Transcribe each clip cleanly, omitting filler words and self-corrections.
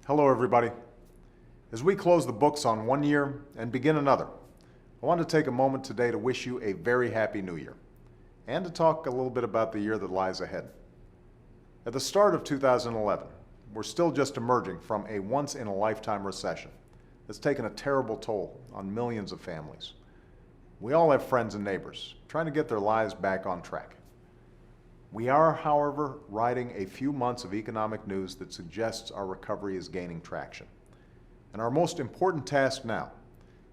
Hello, everybody. As we close the books on one year and begin another, I want to take a moment today to wish you a very happy new year and to talk a little bit about the year that lies ahead. At the start of 2011, we're still just emerging from a once-in-a-lifetime recession that's taken a terrible toll on millions of families. We all have friends and neighbors trying to get their lives back on track. We are, however, riding a few months of economic news that suggests our recovery is gaining traction. And our most important task now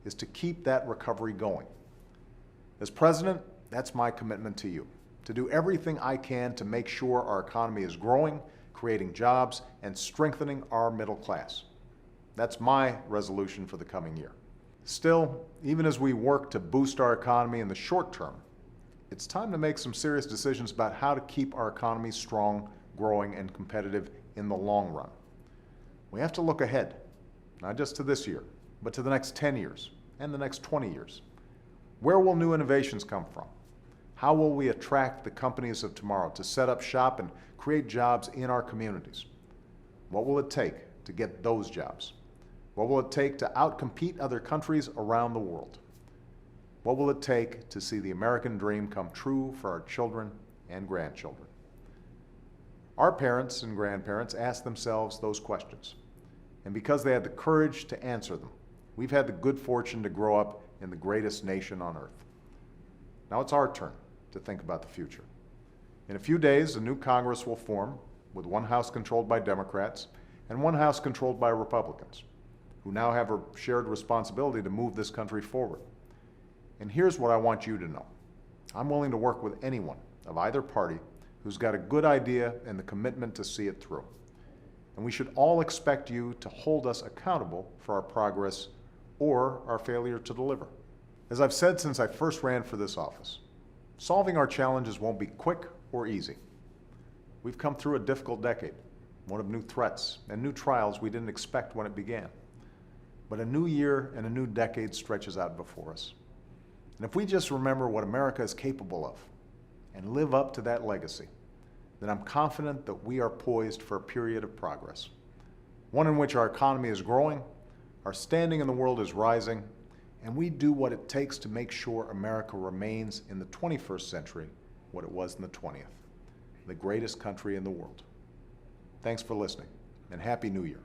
is to keep that recovery going. As president, that's my commitment to you, to do everything I can to make sure our economy is growing, creating jobs, and strengthening our middle class. That's my resolution for the coming year. Still, even as we work to boost our economy in the short term, it's time to make some serious decisions about how to keep our economy strong, growing, and competitive in the long run. We have to look ahead, not just to this year, but to the next 10 years and the next 20 years. Where will new innovations come from? How will we attract the companies of tomorrow to set up shop and create jobs in our communities? What will it take to get those jobs? What will it take to outcompete other countries around the world? What will it take to see the American dream come true for our children and grandchildren? Our parents and grandparents asked themselves those questions, and because they had the courage to answer them, we've had the good fortune to grow up in the greatest nation on earth. Now it's our turn to think about the future. In a few days, a new Congress will form, with one House controlled by Democrats and one House controlled by Republicans, who now have a shared responsibility to move this country forward. And here's what I want you to know. I'm willing to work with anyone of either party who's got a good idea and the commitment to see it through. And we should all expect you to hold us accountable for our progress or our failure to deliver. As I've said since I first ran for this office, solving our challenges won't be quick or easy. We've come through a difficult decade, one of new threats and new trials we didn't expect when it began. But a new year and a new decade stretches out before us. And if we just remember what America is capable of and live up to that legacy, then I'm confident that we are poised for a period of progress, one in which our economy is growing, our standing in the world is rising, and we do what it takes to make sure America remains in the 21st century what it was in the 20th, the greatest country in the world. Thanks for listening, and Happy New Year.